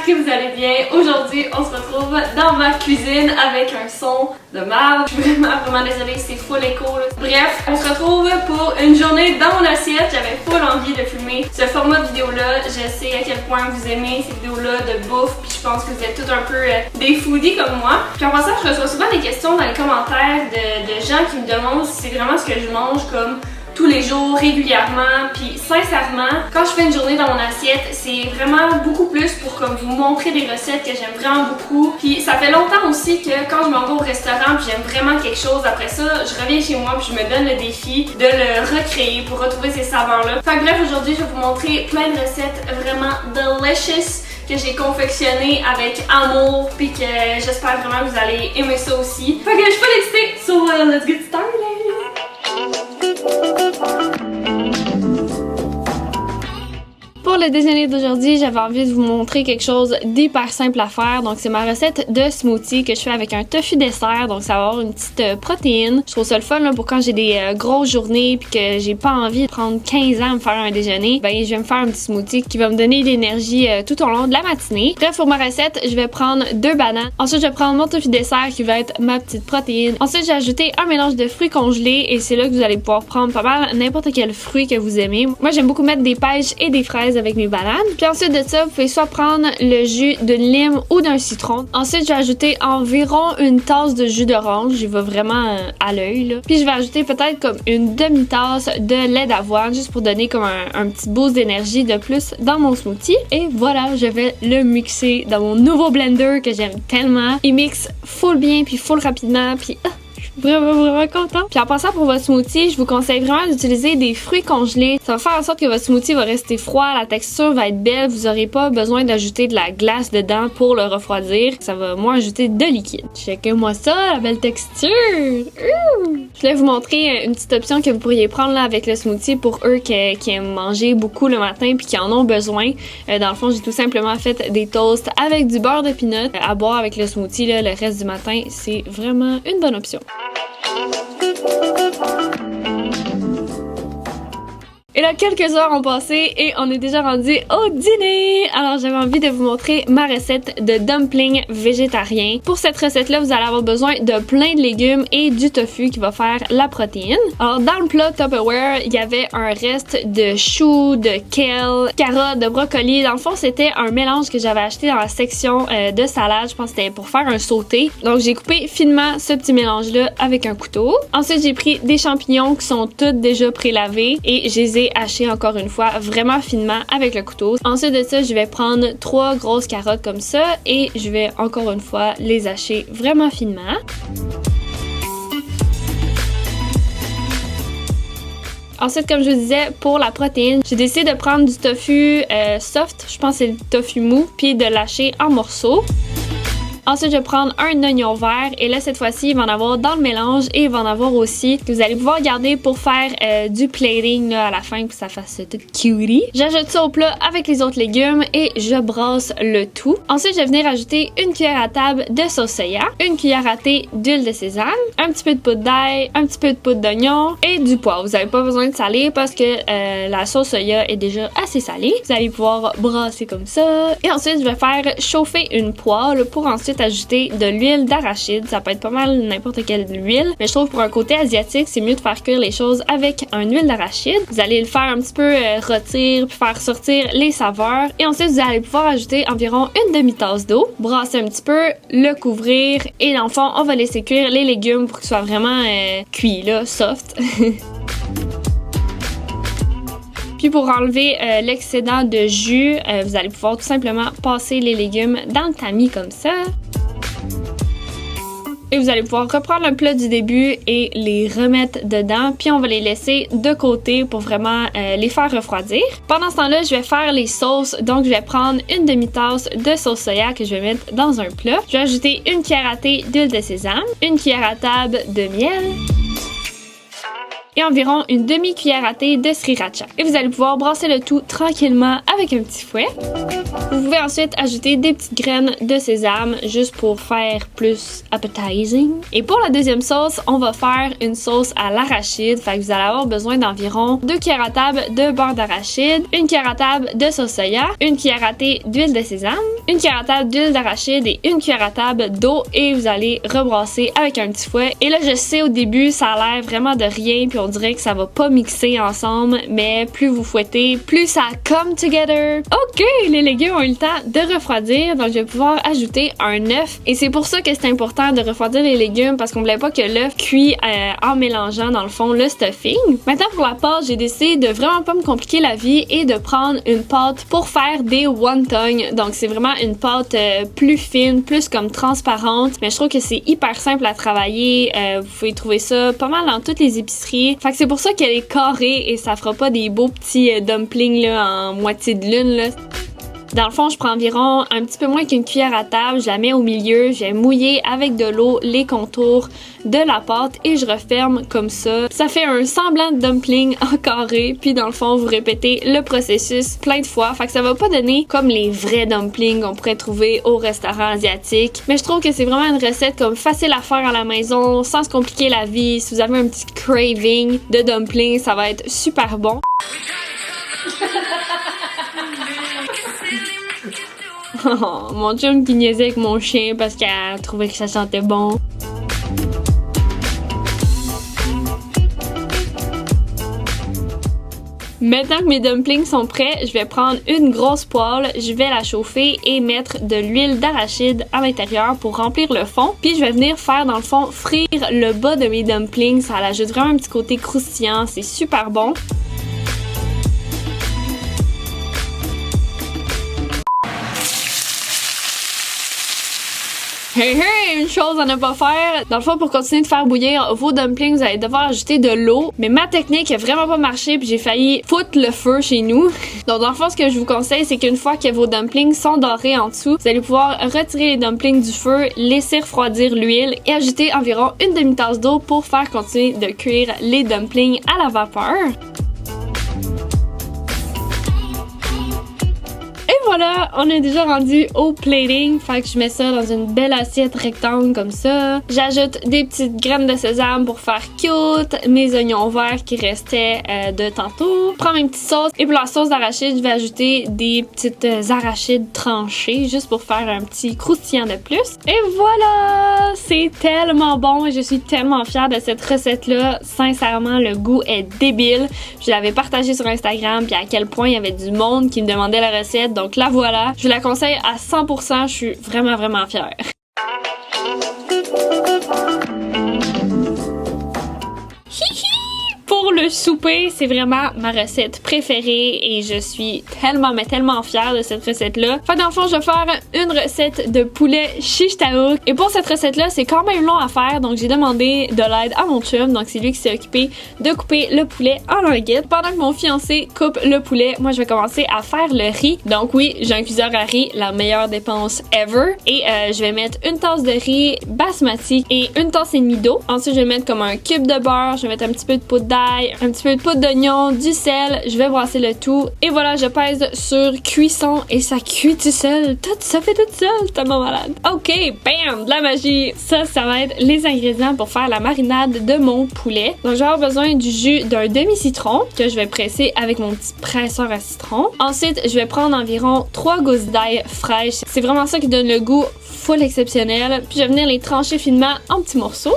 que vous allez bien. Aujourd'hui, on se retrouve dans ma cuisine avec un son de merde. Je suis vraiment désolée, c'est full écho là. Bref, on se retrouve pour une journée dans mon assiette. J'avais full envie de filmer ce format de vidéo-là. Je sais à quel point vous aimez ces vidéos-là de bouffe, puis je pense que vous êtes tous un peu des foodies comme moi. Puis en passant, je reçois souvent des questions dans les commentaires de gens qui me demandent si c'est vraiment ce que je mange comme tous les jours, régulièrement, puis sincèrement, quand je fais une journée dans mon assiette, c'est vraiment beaucoup plus pour comme vous montrer des recettes que j'aime vraiment beaucoup. Puis ça fait longtemps aussi que quand je m'en vais au restaurant puis j'aime vraiment quelque chose, après ça, je reviens chez moi puis je me donne le défi de le recréer pour retrouver ces saveurs-là. Fait que bref, aujourd'hui, je vais vous montrer plein de recettes vraiment delicious que j'ai confectionné avec amour puis que j'espère vraiment que vous allez aimer ça aussi. Fait que je suis pas excitée, so let's get started! Pour le déjeuner d'aujourd'hui, j'avais envie de vous montrer quelque chose d'hyper simple à faire. Donc, c'est ma recette de smoothie que je fais avec un tofu dessert. Donc, ça va avoir une petite protéine. Je trouve ça le fun là, pour quand j'ai des grosses journées puis que j'ai pas envie de prendre 15 ans à me faire un déjeuner. Ben, je vais me faire un petit smoothie qui va me donner de l'énergie tout au long de la matinée. Bref, pour ma recette, je vais prendre 2 bananes. Ensuite, je vais prendre mon tofu dessert qui va être ma petite protéine. Ensuite, j'ai ajouté un mélange de fruits congelés et c'est là que vous allez pouvoir prendre pas mal n'importe quel fruit que vous aimez. Moi, j'aime beaucoup mettre des pêches et des fraises avec mes bananes. Puis ensuite de ça, vous pouvez soit prendre le jus de lime ou d'un citron. Ensuite, je vais ajouter environ une tasse de jus d'orange. J'y vais vraiment à l'œil là. Puis je vais ajouter peut-être comme une demi-tasse de lait d'avoine juste pour donner comme un petit boost d'énergie de plus dans mon smoothie. Et voilà, je vais le mixer dans mon nouveau blender que j'aime tellement. Il mixe full bien puis full rapidement puis vraiment content. Puis en passant pour votre smoothie, je vous conseille vraiment d'utiliser des fruits congelés. Ça va faire en sorte que votre smoothie va rester froid, la texture va être belle, vous n'aurez pas besoin d'ajouter de la glace dedans pour le refroidir. Ça va moins ajouter de liquide. Checkez-moi ça, la belle texture! Je voulais vous montrer une petite option que vous pourriez prendre là avec le smoothie pour eux qui aiment manger beaucoup le matin puis qui en ont besoin. Dans le fond, j'ai tout simplement fait des toasts avec du beurre de peanut à boire avec le smoothie là, le reste du matin. C'est vraiment une bonne option. Et là, quelques heures ont passé et on est déjà rendu au dîner! Alors, j'avais envie de vous montrer ma recette de dumplings végétariens. Pour cette recette-là, vous allez avoir besoin de plein de légumes et du tofu qui va faire la protéine. Alors, dans le plat Tupperware, il y avait un reste de choux, de kale, carottes, de brocoli. Dans le fond, c'était un mélange que j'avais acheté dans la section de salade. Je pense que c'était pour faire un sauté. Donc, j'ai coupé finement ce petit mélange-là avec un couteau. Ensuite, j'ai pris des champignons qui sont tous déjà prélavés et je les ai hachés encore une fois vraiment finement avec le couteau. Ensuite de ça, je vais prendre 3 grosses carottes comme ça et je vais encore une fois les hacher vraiment finement. Ensuite, comme je vous disais, pour la protéine, j'ai décidé de prendre du tofu soft, je pense que c'est le tofu mou, puis de l'hacher en morceaux. Ensuite, je vais prendre un oignon vert et là, cette fois-ci, il va en avoir dans le mélange et il va en avoir aussi que vous allez pouvoir garder pour faire du plating là, à la fin pour que ça fasse tout cutie. J'ajoute ça au plat avec les autres légumes et je brasse le tout. Ensuite, je vais venir ajouter une cuillère à table de sauce soya, une cuillère à thé d'huile de sésame, un petit peu de poudre d'ail, un petit peu de poudre d'oignon et du poivre. Vous n'avez pas besoin de saler parce que la sauce soya est déjà assez salée. Vous allez pouvoir brasser comme ça. Et ensuite, je vais faire chauffer une poêle pour ensuite ajouter de l'huile d'arachide. Ça peut être pas mal n'importe quelle huile, mais je trouve pour un côté asiatique, c'est mieux de faire cuire les choses avec une huile d'arachide. Vous allez le faire un petit peu rôtir puis faire sortir les saveurs. Et ensuite, vous allez pouvoir ajouter environ une demi-tasse d'eau, brasser un petit peu, le couvrir et dans le fond, on va laisser cuire les légumes pour qu'ils soient vraiment cuits, là, soft. Puis pour enlever l'excédent de jus, vous allez pouvoir tout simplement passer les légumes dans le tamis comme ça. Et vous allez pouvoir reprendre le plat du début et les remettre dedans. Puis on va les laisser de côté pour vraiment les faire refroidir. Pendant ce temps-là, je vais faire les sauces. Donc je vais prendre une demi-tasse de sauce soya que je vais mettre dans un plat. Je vais ajouter une cuillère à thé d'huile de sésame, une cuillère à table de miel. et environ une demi-cuillère à thé de sriracha. Et vous allez pouvoir brasser le tout tranquillement avec un petit fouet. Vous pouvez ensuite ajouter des petites graines de sésame juste pour faire plus appetizing. Et pour la deuxième sauce, on va faire une sauce à l'arachide. Fait que vous allez avoir besoin d'environ 2 cuillères à table de beurre d'arachide, 1 cuillère à table de sauce soya, 1 cuillère à thé d'huile de sésame, 1 cuillère à table d'huile d'arachide et 1 cuillère à table d'eau et vous allez rebrasser avec un petit fouet. Et là, je sais au début, ça a l'air vraiment de rien puis on dirait que ça va pas mixer ensemble, mais plus vous fouettez, plus ça come together. Ok, les légumes ont eu le temps de refroidir, donc je vais pouvoir ajouter un œuf. Et c'est pour ça que c'est important de refroidir les légumes parce qu'on voulait pas que l'œuf cuit en mélangeant dans le fond le stuffing. Maintenant pour la pâte, j'ai décidé de vraiment pas me compliquer la vie et de prendre une pâte pour faire des wontons. Donc c'est vraiment une pâte plus fine, plus comme transparente, mais je trouve que c'est hyper simple à travailler. Vous pouvez trouver ça pas mal dans toutes les épiceries. Fait que c'est pour ça qu'elle est carrée et ça fera pas des beaux petits dumplings là, en moitié de lune là. Dans le fond, je prends environ un petit peu moins qu'une cuillère à table, je la mets au milieu, je vais mouiller avec de l'eau les contours de la pâte et je referme comme ça. Ça fait un semblant de dumpling en carré, puis dans le fond, vous répétez le processus plein de fois. Fait que ça va pas donner comme les vrais dumplings qu'on pourrait trouver au restaurant asiatique. Mais je trouve que c'est vraiment une recette comme facile à faire à la maison, sans se compliquer la vie. Si vous avez un petit craving de dumpling, ça va être super bon. Oh, mon chum qui niaisait avec mon chien parce qu'elle trouvait que ça sentait bon. Maintenant que mes dumplings sont prêts, je vais prendre une grosse poêle, je vais la chauffer et mettre de l'huile d'arachide à l'intérieur pour remplir le fond. Puis je vais venir faire dans le fond frire le bas de mes dumplings, ça ajoute vraiment un petit côté croustillant, c'est super bon. Hey hey, une chose à ne pas faire. Dans le fond, pour continuer de faire bouillir vos dumplings, vous allez devoir ajouter de l'eau. Mais ma technique a vraiment pas marché puis j'ai failli foutre le feu chez nous. Donc dans le fond, ce que je vous conseille, c'est qu'une fois que vos dumplings sont dorés en dessous, vous allez pouvoir retirer les dumplings du feu, laisser refroidir l'huile et ajouter environ une demi-tasse d'eau pour faire continuer de cuire les dumplings à la vapeur. Voilà, on est déjà rendu au plating. Fait que je mets ça dans une belle assiette rectangle comme ça. J'ajoute des petites graines de sésame pour faire cute, mes oignons verts qui restaient de tantôt. Je prends mes petites sauces et pour la sauce d'arachide, je vais ajouter des petites arachides tranchées juste pour faire un petit croustillant de plus. Et voilà, c'est tellement bon et je suis tellement fière de cette recette-là. Sincèrement, le goût est débile. Je l'avais partagé sur Instagram puis à quel point il y avait du monde qui me demandait la recette. Donc la voilà, je la conseille à 100%, je suis vraiment fière. Pour le souper, c'est vraiment ma recette préférée et je suis tellement fière de cette recette-là. Fait dans le fond, je vais faire une recette de poulet shish taouk. Et pour cette recette-là, c'est quand même long à faire, donc j'ai demandé de l'aide à mon chum. Donc c'est lui qui s'est occupé de couper le poulet en languettes. Pendant que mon fiancé coupe le poulet, moi je vais commencer à faire le riz. Donc oui, j'ai un cuiseur à riz, la meilleure dépense ever. Et je vais mettre une tasse de riz basmati et une tasse et demie d'eau. Ensuite, je vais mettre comme un cube de beurre, je vais mettre un petit peu de poudre d'ail, un petit peu de poudre d'oignon, du sel, je vais brasser le tout et voilà, je pèse sur cuisson et ça cuit tout seul, tout ça fait tout seul, tellement malade. Ok, bam, de la magie. Ça va être les ingrédients pour faire la marinade de mon poulet. Donc je vais avoir besoin du jus d'un demi-citron que je vais presser avec mon petit presseur à citron. Ensuite, je vais prendre environ 3 gousses d'ail fraîches. C'est vraiment ça qui donne le goût full exceptionnel. Puis je vais venir les trancher finement en petits morceaux.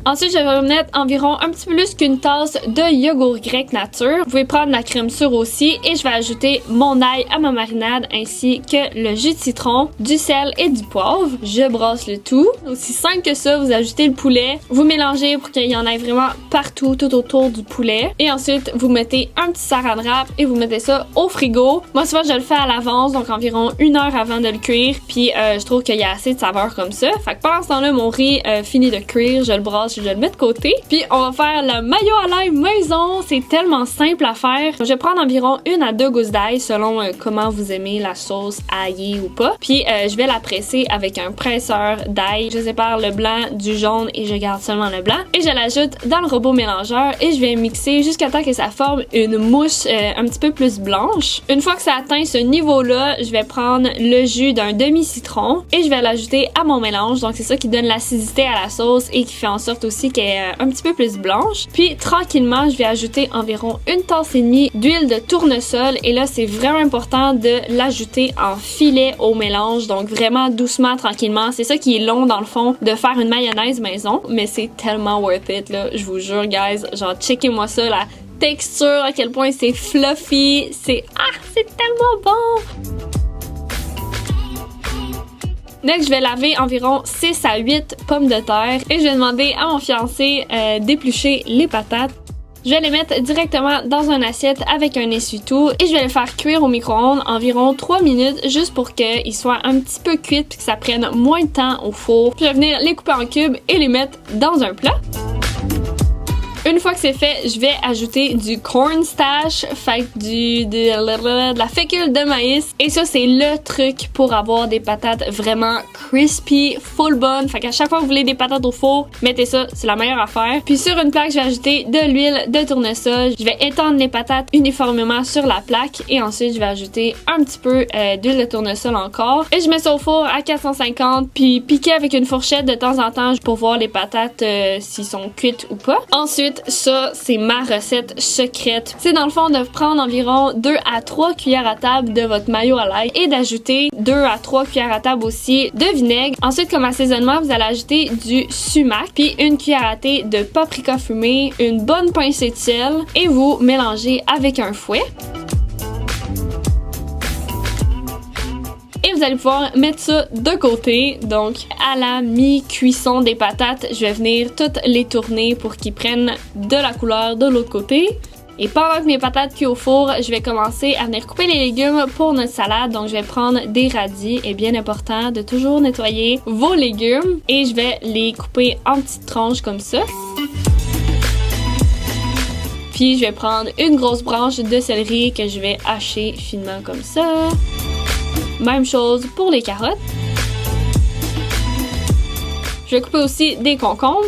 Ensuite, je vais mettre environ un petit peu plus qu'une tasse de yogourt grec nature. Vous pouvez prendre la crème sûre aussi et je vais ajouter mon ail à ma marinade ainsi que le jus de citron, du sel et du poivre. Je brasse le tout. Aussi simple que ça, vous ajoutez le poulet, vous mélangez pour qu'il y en ait vraiment partout, tout autour du poulet. Et ensuite, vous mettez un petit saran wrap et vous mettez ça au frigo. Moi, souvent, je le fais à l'avance, donc environ 1 heure avant de le cuire. Puis, je trouve qu'il y a assez de saveur comme ça. Fait que pendant ce temps-là, mon riz finit de cuire, je le brasse ensuite je vais le mettre de côté. Puis on va faire le mayo à l'ail maison. C'est tellement simple à faire. Je vais prendre environ 1 à 2 gousses d'ail selon comment vous aimez la sauce aillée ou pas. Puis je vais la presser avec un presseur d'ail. Je sépare le blanc du jaune et je garde seulement le blanc. Et je l'ajoute dans le robot mélangeur et je vais mixer jusqu'à temps que ça forme une mousse un petit peu plus blanche. Une fois que ça atteint ce niveau-là, je vais prendre le jus d'un demi-citron et je vais l'ajouter à mon mélange. Donc c'est ça qui donne l'acidité à la sauce et qui fait en sorte aussi qu'elle est un petit peu plus blanche. Puis tranquillement, je vais ajouter environ 1 tasse et demie d'huile de tournesol et là c'est vraiment important de l'ajouter en filet au mélange. Donc vraiment doucement, tranquillement. C'est ça qui est long dans le fond de faire une mayonnaise maison, mais c'est tellement worth it là. Je vous jure guys, genre checkez-moi ça, la texture, à quel point c'est fluffy, c'est tellement bon. Next, je vais laver environ 6 à 8 pommes de terre et je vais demander à mon fiancé d'éplucher les patates. Je vais les mettre directement dans une assiette avec un essuie-tout et je vais les faire cuire au micro-ondes environ 3 minutes juste pour qu'ils soient un petit peu cuits et que ça prenne moins de temps au four. Puis je vais venir les couper en cubes et les mettre dans un plat. Une fois que c'est fait, je vais ajouter du cornstarch, fait de la fécule de maïs. Et ça, c'est le truc pour avoir des patates vraiment crispy, full bonnes. Fait qu'à chaque fois que vous voulez des patates au four, mettez ça, c'est la meilleure affaire. Puis sur une plaque, je vais ajouter de l'huile de tournesol. Je vais étendre les patates uniformément sur la plaque. Et ensuite, je vais ajouter un petit peu d'huile de tournesol encore. Et je mets ça au four à 450, puis piquer avec une fourchette de temps en temps pour voir les patates s'ils sont cuites ou pas. Ensuite, ça, c'est ma recette secrète. C'est dans le fond de prendre environ 2 à 3 cuillères à table de votre mayo à l'ail et d'ajouter 2 à 3 cuillères à table aussi de vinaigre. Ensuite, comme assaisonnement, vous allez ajouter du sumac, puis 1 cuillère à thé de paprika fumé, une bonne pincée de sel et vous mélangez avec un fouet. Et vous allez pouvoir mettre ça de côté. Donc, à la mi-cuisson des patates, je vais venir toutes les tourner pour qu'ils prennent de la couleur de l'autre côté. Et pendant que mes patates cuisent au four, je vais commencer à venir couper les légumes pour notre salade. Donc, je vais prendre des radis. Et bien important de toujours nettoyer vos légumes. Et je vais les couper en petites tranches comme ça. Puis, je vais prendre une grosse branche de céleri que je vais hacher finement comme ça. Même chose pour les carottes. Je vais couper aussi des concombres.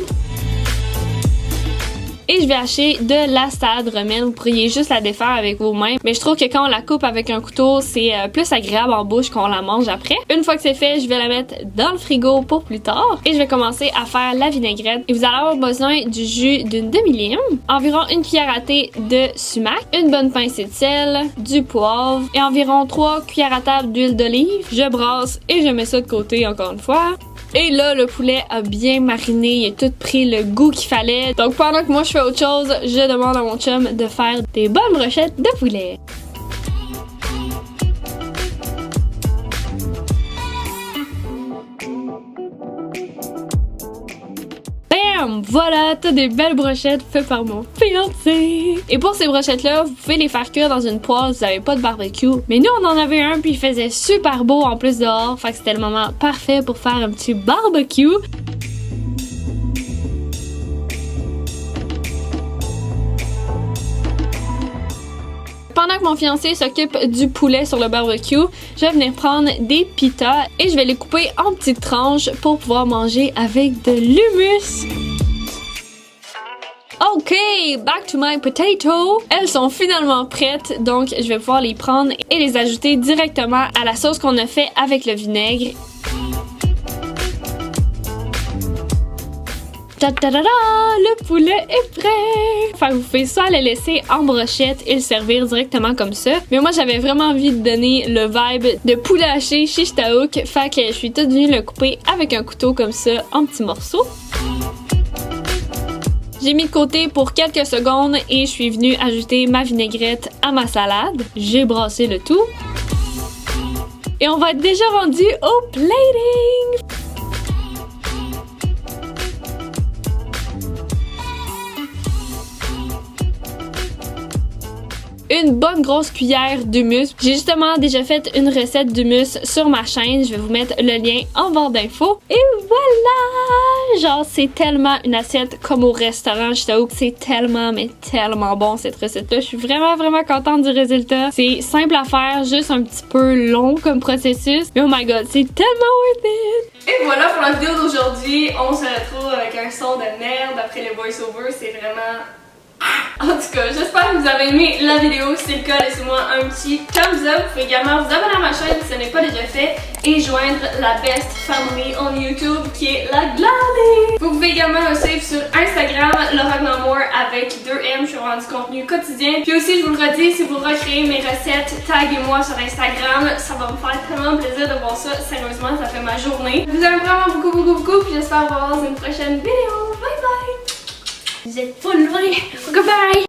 Et je vais hacher de la salade romaine. Vous pourriez juste la défaire avec vos mains. Mais je trouve que quand on la coupe avec un couteau, c'est plus agréable en bouche qu'on la mange après. Une fois que c'est fait, je vais la mettre dans le frigo pour plus tard. Et je vais commencer à faire la vinaigrette. Et vous allez avoir besoin du jus d'une demi-lime, environ 1 cuillère à thé de sumac, une bonne pincée de sel, du poivre et environ 3 cuillères à table d'huile d'olive. Je brasse et je mets ça de côté encore une fois. Et là, le poulet a bien mariné, il a tout pris le goût qu'il fallait. Donc pendant que moi je fais autre chose, je demande à mon chum de faire des bonnes brochettes de poulet. Bam! Voilà, t'as des belles brochettes faites par mon fiancé. Et pour ces brochettes-là, vous pouvez les faire cuire dans une poêle si vous n'avez pas de barbecue. Mais nous, on en avait un, puis il faisait super beau en plus dehors. Fait que c'était le moment parfait pour faire un petit barbecue. Pendant que mon fiancé s'occupe du poulet sur le barbecue, je vais venir prendre des pitas et je vais les couper en petites tranches pour pouvoir manger avec de l'hummus. Ok, back to my potato. Elles sont finalement prêtes, donc je vais pouvoir les prendre et les ajouter directement à la sauce qu'on a fait avec le vinaigre. Ta-da-da-da! Le poulet est prêt! Fait que vous pouvez soit le laisser en brochette et le servir directement comme ça. Mais moi, j'avais vraiment envie de donner le vibe de poulet haché shish taouk. Fait que je suis toute venue le couper avec un couteau comme ça en petits morceaux. J'ai mis de côté pour quelques secondes et je suis venue ajouter ma vinaigrette à ma salade. J'ai brassé le tout. Et on va être déjà rendu au plating! une bonne grosse cuillère d'hummus. J'ai justement déjà fait une recette d'hummus sur ma chaîne. Je vais vous mettre le lien en barre d'infos. Et voilà! Genre, c'est tellement une assiette comme au restaurant. Je t'avoue que c'est tellement, mais tellement bon cette recette-là. Je suis vraiment, vraiment contente du résultat. C'est simple à faire, juste un petit peu long comme processus. Mais oh my god, c'est tellement worth it! Et voilà pour la vidéo d'aujourd'hui. On se retrouve avec un son de merde après les voice-overs. C'est vraiment... En tout cas, j'espère que vous avez aimé la vidéo. Si c'est le cas, laissez-moi un petit thumbs up. Vous pouvez également vous abonner à ma chaîne si ce n'est pas déjà fait et joindre la best family on YouTube qui est la Gladys. Vous pouvez également me suivre sur Instagram, Laura Glamour avec 2M. Je suis vraiment du contenu quotidien. Puis aussi, je vous le redis, si vous recréez mes recettes, taguez-moi sur Instagram. Ça va me faire tellement plaisir de voir ça. Sérieusement, ça fait ma journée. Je vous aime vraiment beaucoup, beaucoup, beaucoup. Puis j'espère vous voir dans une prochaine vidéo. Bye bye! Vous êtes full loin. Goodbye!